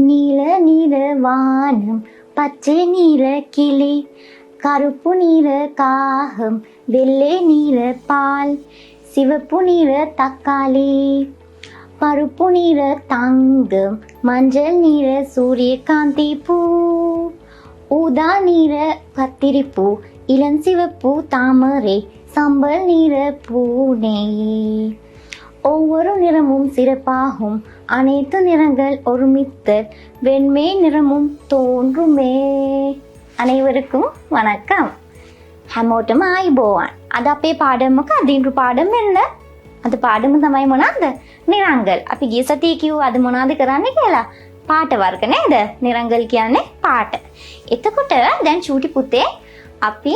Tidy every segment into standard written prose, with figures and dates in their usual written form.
நீல நீல வானம் பச்சை நீல கிளி கருப்பு நீல காகம் வெள்ளை நீல பால் சிவப்பு நீல தக்காளி பருப்பு நீல தங்கம் மஞ்சள் நீல சூரியகாந்தி பூ ஊதா நீல கத்திரிப்பூ இளஞ்சிவப்பு தாமரை சம்பல் நீல பூனை ஒவ்வொரு நிறமும் சிறப்பாகும் අනේත නිරங்கள் ஒருமித்தல் வெண்மை நிறமும் தோன்றுமே. අனைவருக்கும் வணக்கம். හැමෝටම ආයිබෝවන්. අද අපේ පාඩම මොකක්ද? ඉන්ද්‍ර පාඩම වෙන්න. අද පාඩම තමයි මොනවාද? නිරංගල්. අපි ගිය සතියේ කිව්වා අද මොනවද කරන්න කියලා. පාට වර්ග නේද? නිරංගල් කියන්නේ පාට. එතකොට දැන් චූටි පුතේ අපි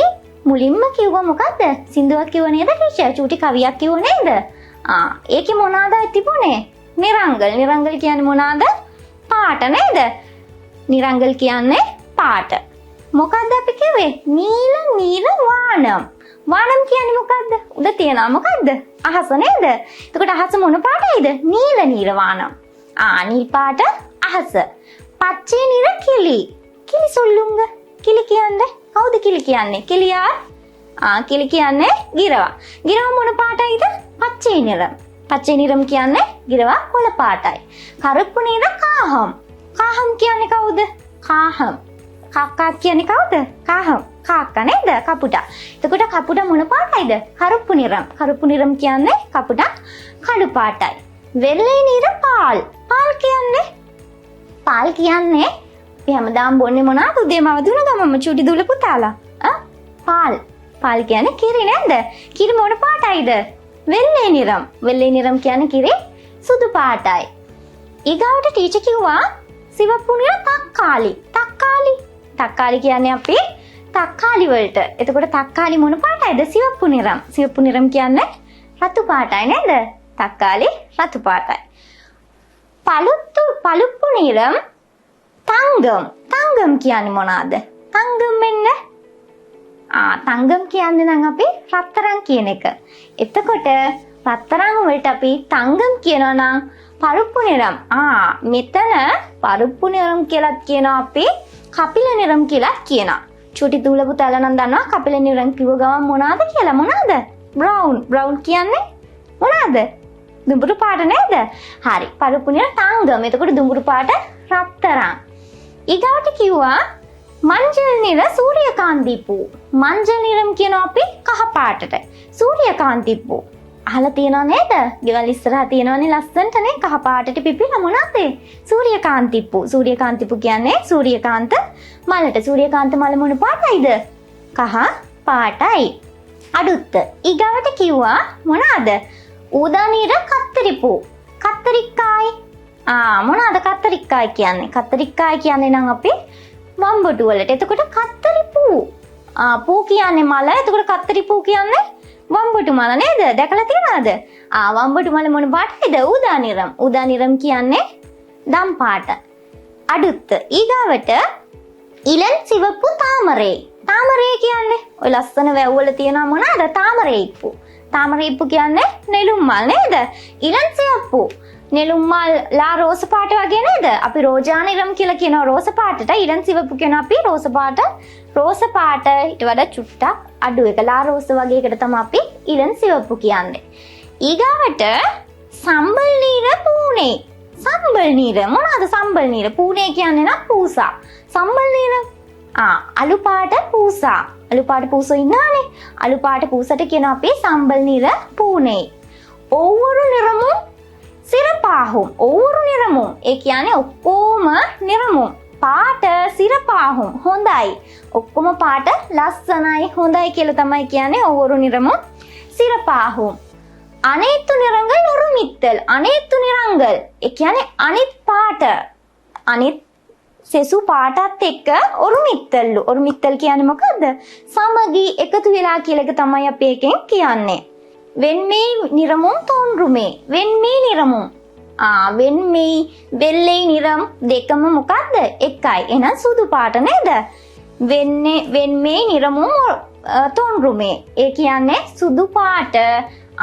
මුලින්ම කිව්වා මොකද්ද? සින්දුවක් කිව්ව නේද ටීචර්? චූටි කවියක් කිව්ව නේද? ඒකේ මොනවාද තිබුණේ? නිරංගල්. නිරංගල් කියන්නේ මොනවාද? පාට නේද? නිරංගල් කියන්නේ පාට. මොකද්ද අපි කිව්වේ? නීල නීල වානම්. වානම් කියන්නේ මොකද්ද? උඩ තියනවා මොකද්ද? අහස නේද? එතකොට අහස මොන පාටයිද? නීල නීල වානම්. නීල් පාට අහස. පච්චේ නිර කිලි. කිලි සොල්ලුංග. කිලි කියන්නේ කවුද කිලි කියන්නේ? කිලියා. කිලි කියන්නේ ගිරවා. ගිරව මොන පාටයිද? පච්චේ නිරම්. පච්චේ නිරම් කියන්නේ ගිරවා කොළ පාටයි. කරුප්පු නිර කාහම්. කාහම් කියන්නේ කවුද? කාහම්. කාකා කියන්නේ කවුද? කාහම්. කාක්කා නේද? කපුටා. එතකොට කපුටා මොන පාටයිද? කරුප්පු නිරම්. කරුප්පු නිරම් කියන්නේ කපුටා කළු පාටයි. වෙල්ලේ නිර පාල්. පාල් කියන්නේ අපි හැමදාම බොන්නේ මොනවාද? උදේම අවදි වුණ ගමන්ම චූටි දුල පුතාලා. පාල්. පාල් කියන්නේ කිරි නේද? කිරි මොන පාටයිද? වෙල්ලේ නිරම්. වෙල්ලේ නිරම් කියන්නේ කිරි සුදු පාටයි. ඊගාවට ටීචර් කිව්වා සිවප්පු නිර තක්කාලි. තක්කාලි කියන්නේ අපි තක්කාලි වලට. එතකොට තක්කාලි මොන පාටයිද? සිවප්පු නිරම්. සිවප්පු නිරම් කියන්නේ රතු පාටයි නේද? තක්කාලි රතු පාටයි. පළුප්පු නිරම් තංගම්. තංගම් කියන්නේ මොනවාද? තංගම් වෙන්න තංගම් කියන්නේ නම් අපි රත්තරන් කියන එක. එතකොට රත්තරන් වලට අපි තංගම් කියනවා නම් පරුප්පු නිරම්. මෙතන පරුප්පු නිරම් කියලාත් කියනවා අපි කපිල නිරම් කියලාත් කියනවා. චූටි දූල පුතාලා නම් දන්නවා කපිල නිරම් කිව්ව ගමන් මොනවාද කියලා? මොනවාද? බ්‍රවුන්. බ්‍රවුන් කියන්නේ මොනවාද? දුඹුරු පාට නේද? හරි. පරුප්පු නිරම් තංගම්. එතකොට දුඹුරු පාට රත්තරන්. ඊගාවට කිව්වා මංජල් නිර සූර්යකාන්ති පූ. මංජල් නිරම් කියනවා අපි කහ පාටට. සූර්යකාන්ති පූ. අහලා තියෙනව නේද? ගෙවල් ඉස්සරහා තියෙනවනේ ලස්සනටනේ කහ පාටට පිපිලා මොනවාද? සූර්යකාන්ති පූ. සූර්යකාන්ති පූ කියන්නේ සූර්යකාන්ත මලට. සූර්යකාන්ත මල මොන පාටයිද? කහ පාටයි. අඩුත්ත. ඊගාවට කිව්වා මොනවාද? ඌදා නිර කත්තරිපු. කත්තරික්කායි. මොනවාද කත්තරික්කායි කියන්නේ? කත්තරික්කායි කියන්නේ නම් අපි වම්බටු වලට. එතකොට කත්තරි පූ. පූ කියන්නේ මල. එතකොට කත්තරි පූ කියන්නේ වම්බටු මල නේද? දැකලා තියෙනවද? වම්බටු මල මොන පාටයිද? ඌදා නිරම්. ඌදා නිරම් කියන්නේ දම් පාට. අඩුත්ත. ඊගාවට ඉලන් සිවප්පු තාමරේ. තාමරේ කියන්නේ ඔය ලස්සන වැව් වල තියෙන මොනවාද? තාමරේ ඉප්පු. තාමරේ ඉප්පු කියන්නේ නෙළුම් මල් නේද? ඉලන් සිවප්පු නෙළුම් මල් ලා රෝස පාට වගේ නේද? අපි රෝජා නිරම් කියලා කියනවා රෝස පාටට. ඉලන් සිවප්පු කියනවා අපි රෝස පාට. රෝස පාට ඊට වඩා චුට්ටක් අඩු එක. ලා රෝස වගේ එකට තමයි අපි ඉලන් සිවප්පු කියන්නේ. ඊගාවට සම්බල් නීර පූනේ. සම්බල් නීර මොනවාද? සම්බල් නීර. පූනේ කියන්නේ නම් පූසා. සම්බල් නීර අලු පාට පූසා. අලු පාට පූසෝ ඉන්නානේ. අලු පාට පූසට කියනවා අපි සම්බල් නීර පූනේ. ஒவ்வொரு நிறமும் සිරපාහුම්. ඔවුරු නිරමුම්. ඒ කියන්නේ ඔක්කොම නිරමුම්. පාට සිරපාහුම්. හොඳයි. ඔක්කොම පාට ලස්සනයි හොඳයි කියලා තමයි කියන්නේ ඔවුරු නිරමුම් සිරපාහුම්. අනේතු නිරංගල් ඔරුමිත්තල්. අනේතු නිරංගල්. ඒ කියන්නේ අනිත් පාට. අනිත් සෙසු පාටත් එක්ක ඔරුමිත්තල්ලු. ඔරුමිත්තල් කියන්නේ මොකද්ද? සමගි එකතු වෙලා කියලා එක තමයි අපි එකෙන් කියන්නේ. வெண்மை நிறமும் தோன்றுமே. வெண்மை நிறமும் වෙන්මේ වෙල්ලේ නිරම් දෙකම මොකද්ද? එකයි. එහෙනම් සුදු පාට නේද? වෙන්මේ නිරමුම් තොන්රුමේ. ඒ කියන්නේ සුදු පාට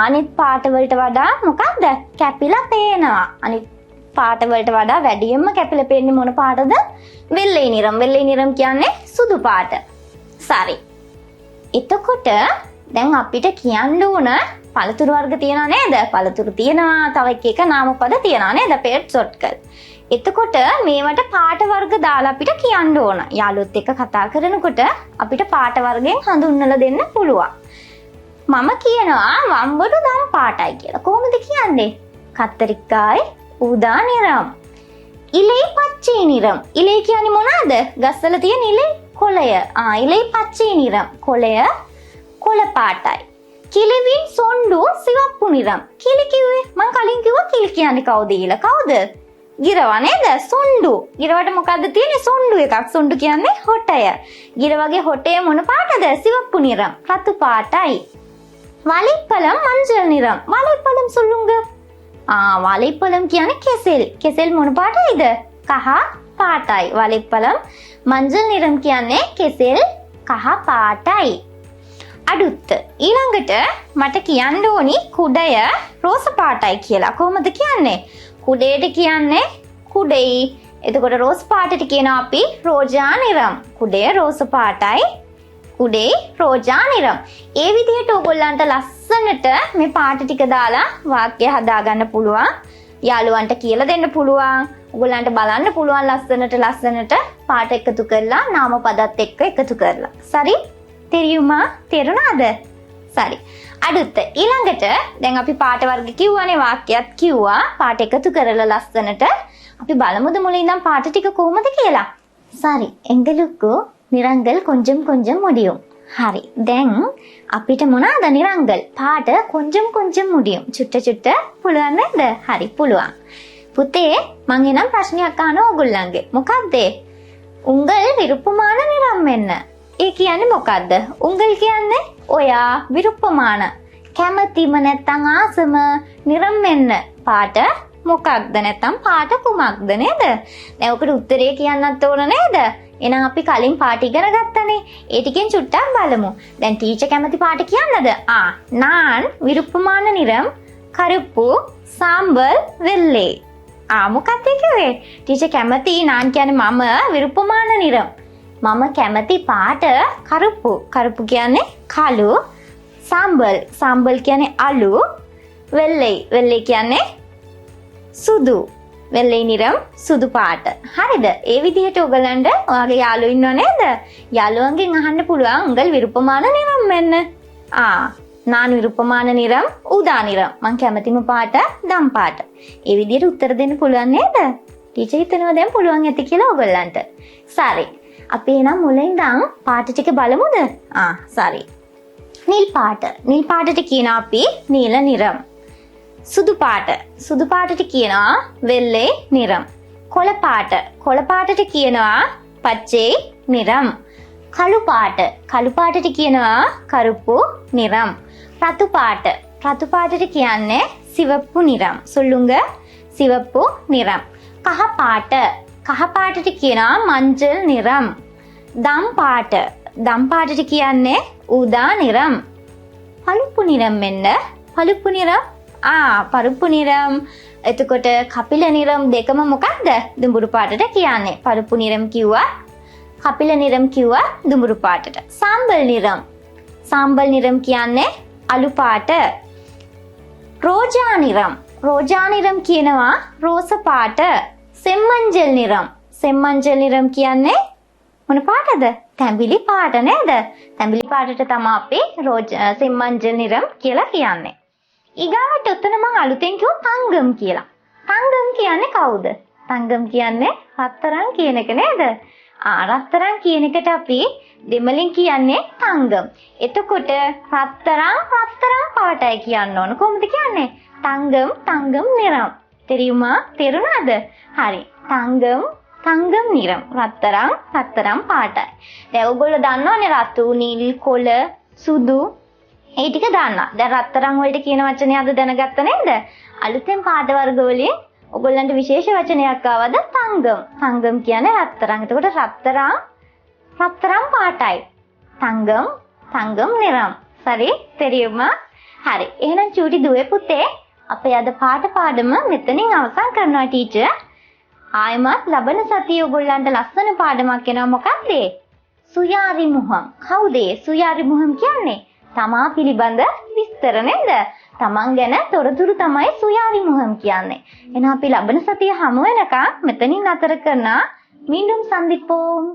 අනිත් පාට වලට වඩා මොකද්ද? කැපිලා පේනවා. අනිත් පාට වලට වඩා වැඩියෙන්ම කැපිලා පේන්නේ මොන පාටද? වෙල්ලේ නිරම්. වෙල්ලේ නිරම් කියන්නේ සුදු පාට. සරි. එතකොට දැන් අපිට කියන්න ඕන පළතුරු වර්ග තියනවා නේද? පළතුරු තියනවා, තව එක නාමපද තියනවා නේද? පෙට් සොට්කල්. එතකොට මේවට පාට වර්ග දාලා අපිට කියන්න ඕන. යාළුවොත් එක්ක කතා කරනකොට අපිට පාට වර්ගයෙන් හඳුන්වලා දෙන්න පුළුවන්. මම කියනවා වම්බඩු දම් පාටයි කියලා. කොහොමද කියන්නේ? කත්තරිකායි ඌදා නිරම්. ඉලේ පච්චේ නිරම්. ඉලේ කියන්නේ මොනවාද? ගස්වල තියෙන ඉලේ කොළය. ඉලේ පච්චේ නිරම්. කොළය කොළ පාටයි. කිලිවින් සොණ්ඩු සිවප්පු නිරම්. කිලි කිව්වේ මං කලින් කිව්වා කිලි කියන්නේ කවුද කියලා. කවුද? ගිරවා නේද? සොණ්ඩු. ගිරවට මොකද්ද තියෙන්නේ? සොණ්ඩු එකක්. සොණ්ඩු කියන්නේ හොටය. ගිරවගේ හොටය මොන පාටද? සිවප්පු නිරම්. රතු පාටයි. වලිප්පලම් මංජල් නිරම්. වලිප්පලම් சொல்லுங்க. වලිප්පලම් කියන්නේ කෙසෙල්. කෙසෙල් මොන පාටයිද? කහ පාටයි. වලිප්පලම් මංජල් නිරම් කියන්නේ කෙසෙල් කහ පාටයි. අඩුත්ත. ඊළඟට මට කියන්න ඕනි කුඩය රෝස පාටයි කියලා. කොහොමද කියන්නේ? කුඩේට කියන්නේ කුඩෙයි. එතකොට රෝස් පාටට කියනවා අපි රෝජා නිරම්. කුඩේ රෝස පාටයි. කුඩේ රෝජා නිරම්. ඒ විදිහට ඕගොල්ලන්ට ලස්සනට මේ පාට ටික දාලා වාක්‍ය හදාගන්න පුළුවන්. යාළුවන්ට කියලා දෙන්න පුළුවන්. ඕගොල්ලන්ට බලන්න පුළුවන් ලස්සනට පාට එකතු කරලා නාමපදත් එක්ක එකතු කරලා. සරි? තේරියුමා? තේරුණාද? සරි. අඩුත්ත. ඊළඟට දැන් අපි පාට වර්ග කිව්වනේ, වාක්‍යයක් කිව්වා. පාට එකතු කරලා ලස්සනට අපි බලමුද මුලින් ඉඳන් පාට ටික කොහොමද කියලා. சரி. எங்களுக்கு நிறங்கள் கொஞ்சம் கொஞ்சம் முடியும். හරි. දැන් අපිට මොනවාද නිරංගල්? පාට கொஞ்சம் கொஞ்சம் முடியும். චුට්ට චුට්ට පුළුවන් නේද? හරි පුළුවන්. පුතේ මං එනම් ප්‍රශ්නයක් අහනවා ඔයගොල්ලන්ගේ. මොකක්ද? උංගල් විරුප්පමාන නිරම් වෙන්න. ඒ කියන්නේ මොකද්ද? උංගල් කියන්නේ ඔයා, විරුප්පමාන කැමැතිම නැත්තම් ආසම නිරම් වෙන්න පාට මොකක්ද? නැත්තම් පාට කුමක්ද නේද? දැන් ඔකට උත්තරේ කියන්නත් ඕන නේද? එහෙනම් අපි කලින් පාට ඉගෙන ගත්තනේ. ඒ ටිකෙන් චුට්ටක් බලමු. දැන් ටීචර් කැමති පාට කියන්නද? நான் විරුප්පමාන නිරම් කරුප්පු සාම්බල් වෙල්ලේ. මොකක්ද කිව්වේ? ටීචර් කැමති நான் කියන්නේ මම විරුප්පමාන නිරම්. මම කැමති පාට කරුප්පු. කරුප්පු කියන්නේ කළු. සාම්බල් කියන්නේ අලු. වෙල්ලේ කියන්නේ සුදු. වෙල්ලේ නිරම් සුදු පාට. හරිද? ඒ විදිහට ඔයගලන්ට ඔයාගේ යාළුවෝ ඉන්නව නේද? යාළුවන්ගෙන් අහන්න පුළුවන් උංගල් විරුප්පමාන නිරම් වෙන්න. நான் විරුප්පමාන නිරම් ඌදා නිරම්. මං කැමතිම පාට දම් පාට. ඒ විදිහට උත්තර දෙන්න පුළුවන් නේද? ටීචර් හිතනවා දැන් පුළුවන් ඇති කියලා ඔයගලන්ට. සරි. අපි එනම් මුලින් ඉඳන් පාට ටික බලමුද? සරි. නිල් පාට. නිල් පාටට කියනවා අපි නීල නිරම්. සුදු පාට. සුදු පාටට කියනවා වෙල්ලේ නිරම්. කොළ පාට. කොළ පාටට කියනවා පච්චේ නිරම්. කළු පාට. කළු පාටට කියනවා කරුප්පු නිරම්. රතු පාට. රතු පාටට කියන්නේ සිවප්පු නිරම්. சொல்லுங்க සිවප්පු නිරම්. කහ පාට. කහ පාටට කියනවා මංජල් නිරම්. දම් පාට. දම් පාටට කියන්නේ ඌදා නිරම්. පළුප්පු නිරම් වෙන්න. පළුප්පු නිරම් පරුප්පු නිරම්. එතකොට කපිල නිරම් දෙකම මොකක්ද? දුඹුරු පාටට කියන්නේ. පරුප්පු නිරම් කිව්වා, කපිල නිරම් කිව්වා දුඹුරු පාටට. සාම්බල් නිරම්. සාම්බල් නිරම් කියන්නේ අලු පාට. රෝජා නිරම්. රෝජා නිරම් කියනවා රෝස පාට. සෙම්මංජල් නිරම්. සෙම්මංජල් නිරම් කියන්නේ මොන පාටද? තැඹිලි පාට නේද? තැඹිලි පාටට තමයි අපි සෙම්මංජල් නිරම් කියලා කියන්නේ. ඊගාවට උතන මං අලුතෙන් කිව්ව තංගම් කියලා. තංගම් කියන්නේ කවුද? තංගම් කියන්නේ රත්තරන් කියන එක නේද? රත්තරන් කියන එකට අපි දෙමළෙන් කියන්නේ තංගම්. එතකොට රත්තරන් පාටයි කියන්න ඕන. කොහොමද කියන්නේ? තංගම් නිරම්. තේරුමා? තේරුණාද? හරි. තංගම් නිරම්. රත්තරන් පාටයි. දැන් ඔයගොල්ලෝ දන්නවනේ රතු, නිල්, කොළ, සුදු ඒ ටික දාන්නා. දැන් රත්තරන් වලට කියන වචනේ අද දැනගත්ත නේද? අලුතෙන් පාට වර්ග වලින් ඔයගොල්ලන්ට විශේෂ වචනයක් ආවද? තංගම්. තංගම් කියන්නේ රත්තරන්. එතකොට රත්තරන් පාටයි. තංගම් නිරම්. සරි? තේරියුමා? හරි. එහෙනම් චූටි දුවේ පුතේ අපේ අද පාඩම මෙතනින් අවසන් කරනවා ටීචර්. ආයෙමත් ලබන සතියේ ඔයගොල්ලන්ට ලස්සන පාඩමක් එනවා. මොකක්ද ඒ? සුයාරි මුහම්. කවුද ඒ සුයාරි මුහම් කියන්නේ? තමා පිළිබඳ විස්තර නේද? තමන් ගැන තොරතුරු තමයි සුයාරි මුහම් කියන්නේ. එහෙනම් අපි ලබන සතියේ හමු වෙනකන් මෙතනින් අතර කරනවා. மீண்டும் சந்திப்போம்.